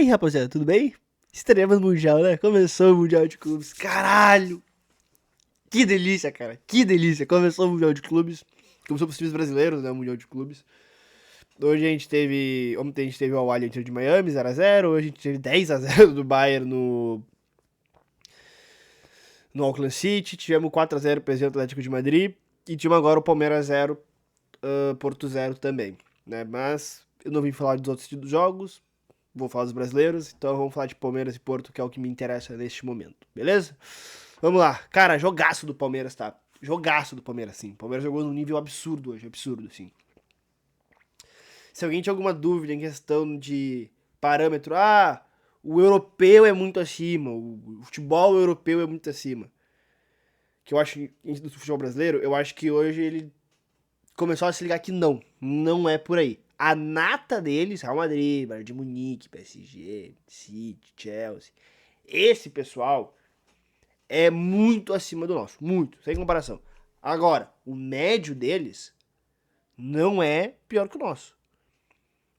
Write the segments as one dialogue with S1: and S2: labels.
S1: rapaziada, tudo bem? Estaremos no Mundial, né? Começou o Mundial de Clubes. Caralho! Que delícia, cara. Que delícia. Começou o Mundial de Clubes. Começou pros times brasileiros, né? O Mundial de Clubes. Ontem a gente teve o Al-Ahly Inter de Miami, 0x0. Hoje a gente teve 10x0 do Bayern no Auckland City. Tivemos 4x0 PSG Atlético de Madrid. E tivemos agora o Palmeiras 0, Porto 0 também, né? Mas eu não vim falar dos outros jogos. Vou falar dos brasileiros, então vamos falar de Palmeiras e Porto, que é o que me interessa neste momento, beleza? Vamos lá. Cara, jogaço do Palmeiras, tá? Jogaço do Palmeiras, sim. O Palmeiras jogou num nível absurdo hoje, absurdo, sim. Se alguém tinha alguma dúvida em questão de parâmetro, o europeu é muito acima, o futebol europeu é muito acima, que eu acho, do futebol brasileiro, eu acho que hoje ele começou a se ligar que não é por aí. A nata deles, Real Madrid, Bayern de Munique, PSG, City, Chelsea, esse pessoal é muito acima do nosso, muito, sem comparação. Agora, o médio deles não é pior que o nosso.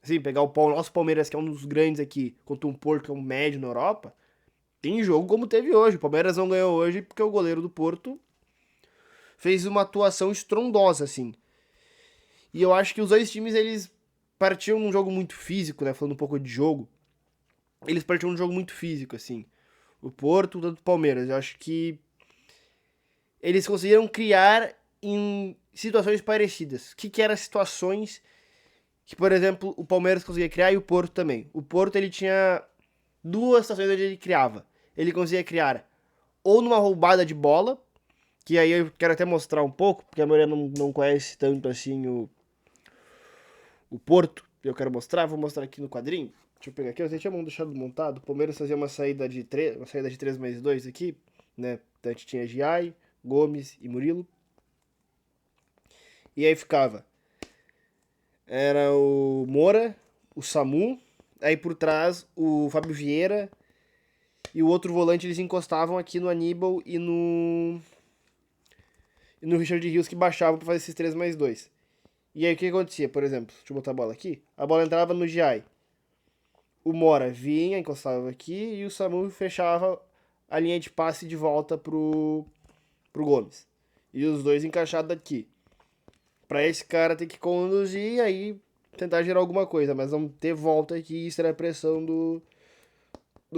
S1: Assim, pegar o nosso Palmeiras, que é um dos grandes aqui, contra um Porto, que é um médio na Europa, tem jogo como teve hoje. O Palmeiras não ganhou hoje porque o goleiro do Porto fez uma atuação estrondosa, assim. E eu acho que os dois times, eles partiam num jogo muito físico, né? Falando um pouco de jogo. Eles partiam num jogo muito físico, assim. O Porto, tanto o Palmeiras. Eu acho que eles conseguiram criar em situações parecidas. O que eram situações que, por exemplo, o Palmeiras conseguia criar e o Porto também. O Porto, ele tinha duas situações onde ele criava. Ele conseguia criar ou numa roubada de bola, que aí eu quero até mostrar um pouco, porque a maioria não conhece tanto assim o Porto. Eu quero mostrar, vou mostrar aqui no quadrinho. Deixa eu pegar aqui, eu já tinha deixado montado. O Palmeiras fazia uma saída de 3 mais 2 aqui, né? Então a gente tinha Giai, Gomes e Murilo. E aí ficava. Era o Moura, o Samu, aí por trás o Fábio Vieira e o outro volante eles encostavam aqui no Aníbal e no Richard Rios, que baixavam para fazer esses 3 mais 2. E aí o que acontecia, por exemplo? Deixa eu botar a bola aqui. A bola entrava no Giai. O Mora vinha, encostava aqui e o Samu fechava a linha de passe de volta pro Gomes. E os dois encaixados aqui. Pra esse cara ter que conduzir e aí tentar gerar alguma coisa, mas não ter volta aqui e isso era a pressão do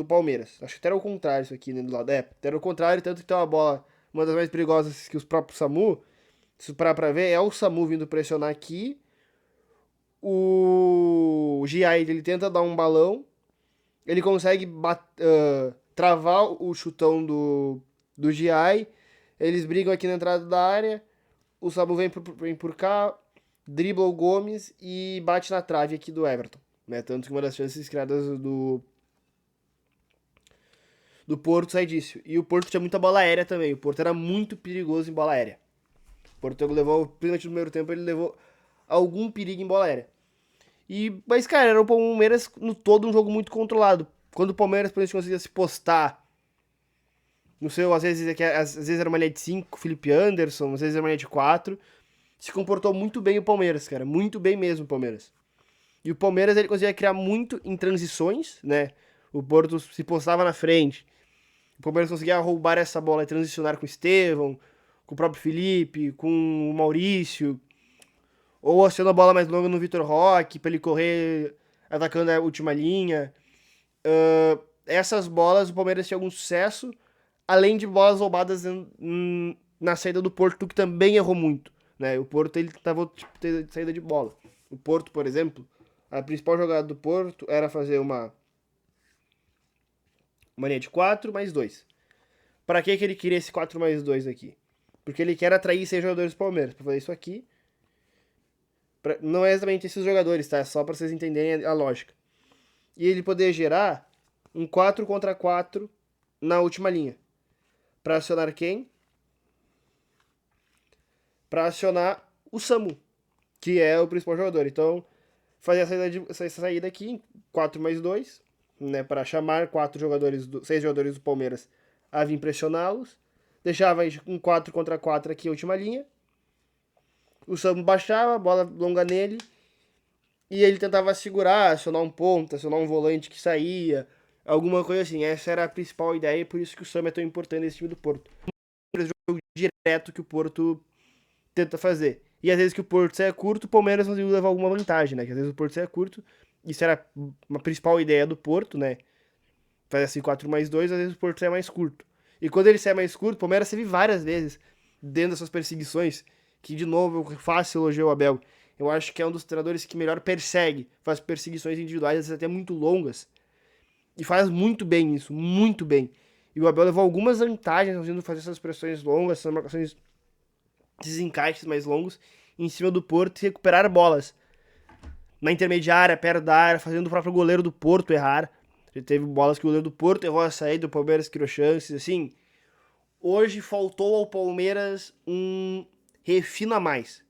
S1: Palmeiras. Acho que até era o contrário isso aqui, né, do lado. Era o contrário, tanto que tem uma bola, uma das mais perigosas que os próprios Samu, se parar pra ver, é o Samu vindo pressionar aqui. O Giai, ele tenta dar um balão, ele consegue travar o chutão do Giai, eles brigam aqui na entrada da área, o Samu vem por cá, dribla o Gomes e bate na trave aqui do Everton, né? Tanto que uma das chances criadas do Porto sai disso. E o Porto tinha muita bola aérea também, o Porto era muito perigoso em bola aérea. O Porto levou, principalmente no primeiro tempo, ele levou algum perigo em bola aérea. Mas, cara, era o Palmeiras no todo um jogo muito controlado. Quando o Palmeiras, por exemplo, conseguia se postar no seu, às vezes era uma linha de 5, Felipe Anderson, às vezes era uma linha de 4, se comportou muito bem o Palmeiras, cara. Muito bem mesmo o Palmeiras. E o Palmeiras, ele conseguia criar muito em transições, né? O Porto se postava na frente. O Palmeiras conseguia roubar essa bola e transicionar com o Estevão, com o próprio Felipe, com o Maurício. Ou acionando a bola mais longa no Vitor Roque, pra ele correr atacando a última linha. Essas bolas o Palmeiras tinha algum sucesso, além de bolas roubadas na saída do Porto, que também errou muito, né? O Porto, ele tava ter saída de bola. O Porto, por exemplo, a principal jogada do Porto era fazer uma linha de 4 mais 2. Para que ele queria esse 4 mais 2 aqui? Porque ele quer atrair 6 jogadores do Palmeiras. Para fazer isso aqui, não é exatamente esses jogadores, tá? É só para vocês entenderem a lógica. E ele poder gerar um 4 contra 4 na última linha. Para acionar quem? Para acionar o Samu, que é o principal jogador. Então, fazer essa saída aqui, 4 mais 2, né? Para chamar 6 jogadores do Palmeiras a vir pressioná-los. Deixava um 4 contra 4 aqui, a última linha. O Samu baixava, bola longa nele. e ele tentava segurar, acionar um ponta, acionar um volante que saía, alguma coisa assim. Essa era a principal ideia e por isso que o Sam é tão importante nesse time do Porto. É um jogo direto que o Porto tenta fazer. E às vezes que o Porto saia curto, o Palmeiras conseguiu levar alguma vantagem, né? Que às vezes o Porto saia curto, isso era uma principal ideia do Porto, né? Fazer assim 4+2, às vezes o Porto sai mais curto. E quando ele sai mais curto, o Palmeiras teve várias vezes dentro dessas perseguições, que de novo eu faço elogio ao Abel. Eu acho que é um dos treinadores que melhor persegue, faz perseguições individuais, às vezes até muito longas, e faz muito bem isso, muito bem. E o Abel levou algumas vantagens fazendo fazer essas pressões longas, essas marcações, esses encaixes mais longos em cima do Porto e recuperar bolas na intermediária, perto da área, fazendo o próprio goleiro do Porto errar. Já teve bolas que o goleiro do Porto errou a saída, o Palmeiras criou chances, assim. Hoje faltou ao Palmeiras um refino a mais,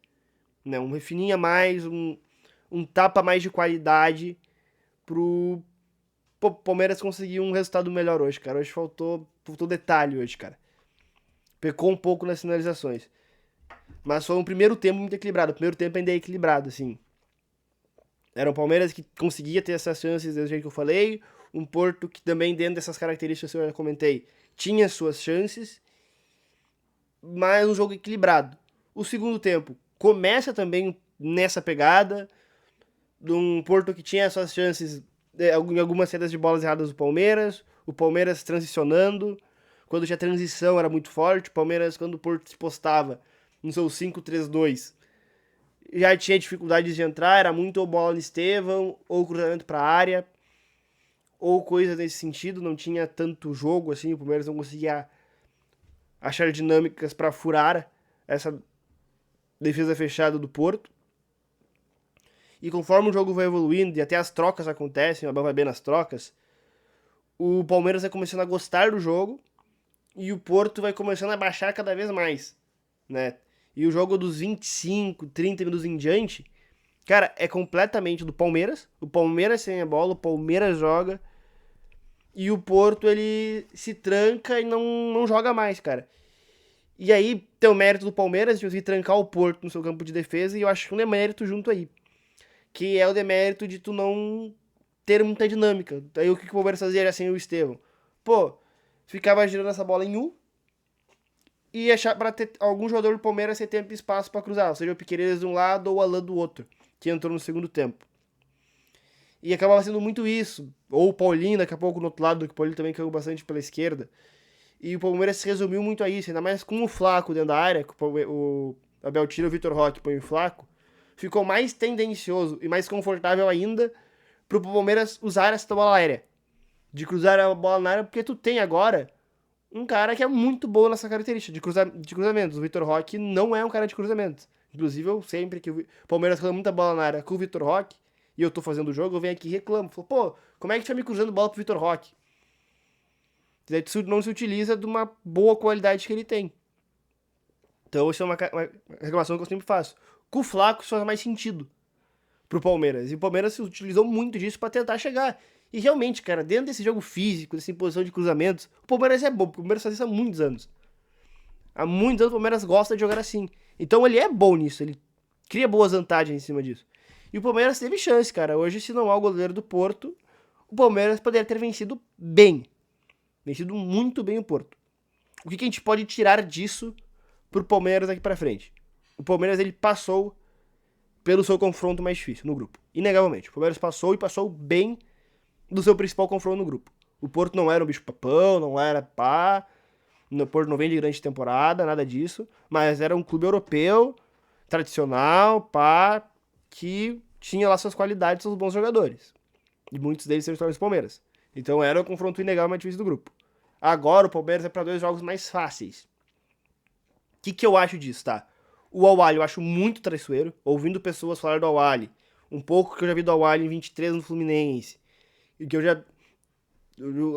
S1: né? Um refininho a mais, um tapa a mais de qualidade pro Palmeiras conseguir um resultado melhor hoje, cara. Hoje faltou detalhe hoje, cara. Pecou um pouco nas finalizações. Mas foi um primeiro tempo muito equilibrado. O primeiro tempo ainda é equilibrado, assim. Era o Palmeiras que conseguia ter essas chances do jeito que eu falei. Um Porto que também, dentro dessas características que eu já comentei, tinha suas chances. Mas um jogo equilibrado. O segundo tempo começa também nessa pegada. De um Porto que tinha suas chances em algumas saídas de bolas erradas do Palmeiras. O Palmeiras transicionando. Quando tinha transição era muito forte. O Palmeiras, quando o Porto se postava no seu 5-3-2, já tinha dificuldades de entrar, era muito ou bola no Estevão, ou cruzamento para a área, ou coisa nesse sentido, não tinha tanto jogo assim, o Palmeiras não conseguia achar dinâmicas para furar essa defesa fechada do Porto. E conforme o jogo vai evoluindo e até as trocas acontecem, o Abel vai bem nas trocas, o Palmeiras vai começando a gostar do jogo e o Porto vai começando a baixar cada vez mais, né? E o jogo dos 25, 30 minutos em diante, cara, é completamente do Palmeiras. O Palmeiras tem a bola, o Palmeiras joga. E o Porto, ele se tranca e não joga mais, cara. E aí tem o mérito do Palmeiras de conseguir trancar o Porto no seu campo de defesa. E eu acho que um demérito junto aí. Que é o demérito de tu não ter muita dinâmica. Aí o que o Palmeiras fazia era sem o Estevão? Pô, ficava girando essa bola em U e achar para ter algum jogador do Palmeiras ter tempo e espaço para cruzar, seja o Piquerez de um lado ou o Alan do outro, que entrou no segundo tempo. E acabava sendo muito isso. Ou o Paulinho, daqui a pouco no outro lado, que o Paulinho também caiu bastante pela esquerda. E o Palmeiras se resumiu muito a isso, ainda mais com o Flaco dentro da área, que o Abel tira o Vitor Roque e põe o Flaco. Ficou mais tendencioso e mais confortável ainda pro Palmeiras usar essa bola aérea. De cruzar a bola na área, porque tu tem agora um cara que é muito bom nessa característica de cruzamentos. O Vitor Roque não é um cara de cruzamentos. Inclusive, eu sempre que o Palmeiras cruza muita bola na área com o Vitor Roque, e eu tô fazendo o jogo, eu venho aqui e reclamo. Falo, pô, como é que tu tá me cruzando bola pro Vitor Roque? Daí tu não se utiliza de uma boa qualidade que ele tem. Então, isso é uma reclamação que eu sempre faço. Com o Flaco, isso faz mais sentido pro Palmeiras. E o Palmeiras se utilizou muito disso para tentar chegar. E realmente, cara, dentro desse jogo físico, dessa imposição de cruzamentos, o Palmeiras é bom. O Palmeiras faz isso há muitos anos. Há muitos anos o Palmeiras gosta de jogar assim. Então ele é bom nisso, ele cria boas vantagens em cima disso. E o Palmeiras teve chance, cara. Hoje, se não há o goleiro do Porto, o Palmeiras poderia ter vencido bem. Vencido muito bem o Porto. O que a gente pode tirar disso pro Palmeiras daqui pra frente? O Palmeiras, ele passou pelo seu confronto mais difícil no grupo. Inegavelmente. O Palmeiras passou e passou bem do seu principal confronto no grupo. O Porto não era um bicho papão, não era pá. O Porto não vem de grande temporada, nada disso. Mas era um clube europeu, tradicional, pá, que tinha lá suas qualidades, seus bons jogadores. E muitos deles são histórias do Palmeiras. Então era um confronto inegavelmente difícil do grupo. Agora o Palmeiras é para 2 jogos mais fáceis. O que eu acho disso, tá? O Awali eu acho muito traiçoeiro. Ouvindo pessoas falar do Awali, um pouco que eu já vi do Awali em 23 no Fluminense, e que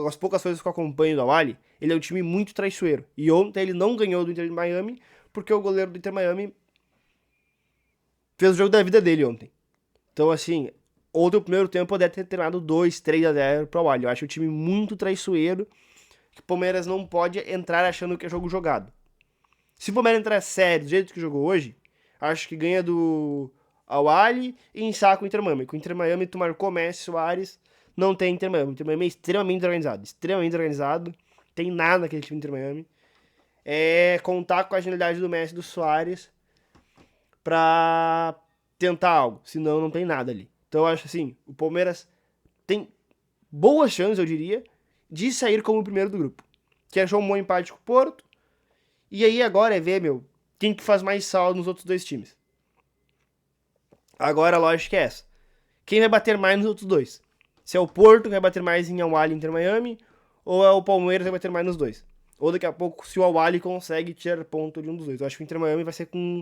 S1: as poucas coisas que eu acompanho do Awali, ele é um time muito traiçoeiro. E ontem ele não ganhou do Inter de Miami, porque o goleiro do Inter Miami fez o jogo da vida dele ontem. Então, assim, ontem o primeiro tempo poderia ter terminado 2-3-0 pro Awali. Eu acho o time muito traiçoeiro, que o Palmeiras não pode entrar achando que é jogo jogado. Se o Palmeiras entrar sério, do jeito que jogou hoje, acho que ganha do Al Ahly e ensaca o Inter Miami. Com o Inter Miami tu marcou Messi, Suárez, não tem Inter Miami. O Inter Miami é extremamente organizado. Tem nada naquele time do Inter Miami. É contar com a genialidade do Messi e do Suárez pra tentar algo. Senão não tem nada ali. Então eu acho assim, o Palmeiras tem boas chances, eu diria, de sair como o primeiro do grupo. Que achou um bom empate com o Porto. E aí agora é ver, meu, quem que faz mais saldo nos outros dois times. Agora a lógica é essa. Quem vai bater mais nos outros dois? Se é o Porto que vai bater mais em Al Ahly e Inter Miami, ou é o Palmeiras que vai bater mais nos dois? Ou daqui a pouco, se o Al Ahly consegue tirar ponto de um dos dois. Eu acho que o Inter Miami vai ser com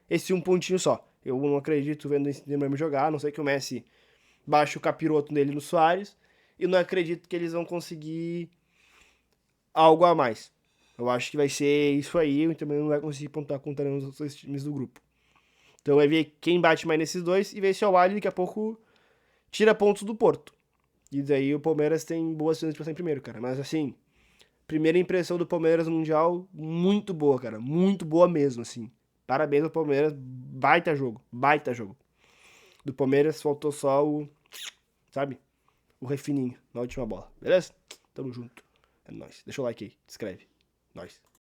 S1: esse um pontinho só. Eu não acredito vendo o Inter Miami jogar, a não sei que o Messi baixe o capiroto dele no Suárez. E não acredito que eles vão conseguir algo a mais. Eu acho que vai ser isso aí, o Inter Miami não vai conseguir pontuar contra nenhum dos outros dois times do grupo. Então vai ver quem bate mais nesses dois e ver se o Al Ahly daqui a pouco tira pontos do Porto. E daí o Palmeiras tem boas chances de passar em primeiro, cara. Mas assim, primeira impressão do Palmeiras no Mundial, muito boa, cara. Muito boa mesmo, assim. Parabéns ao Palmeiras, baita jogo, baita jogo. Do Palmeiras faltou só o, sabe, o refininho na última bola, beleza? Tamo junto. É nóis. Deixa o like aí, se inscreve. Nóis.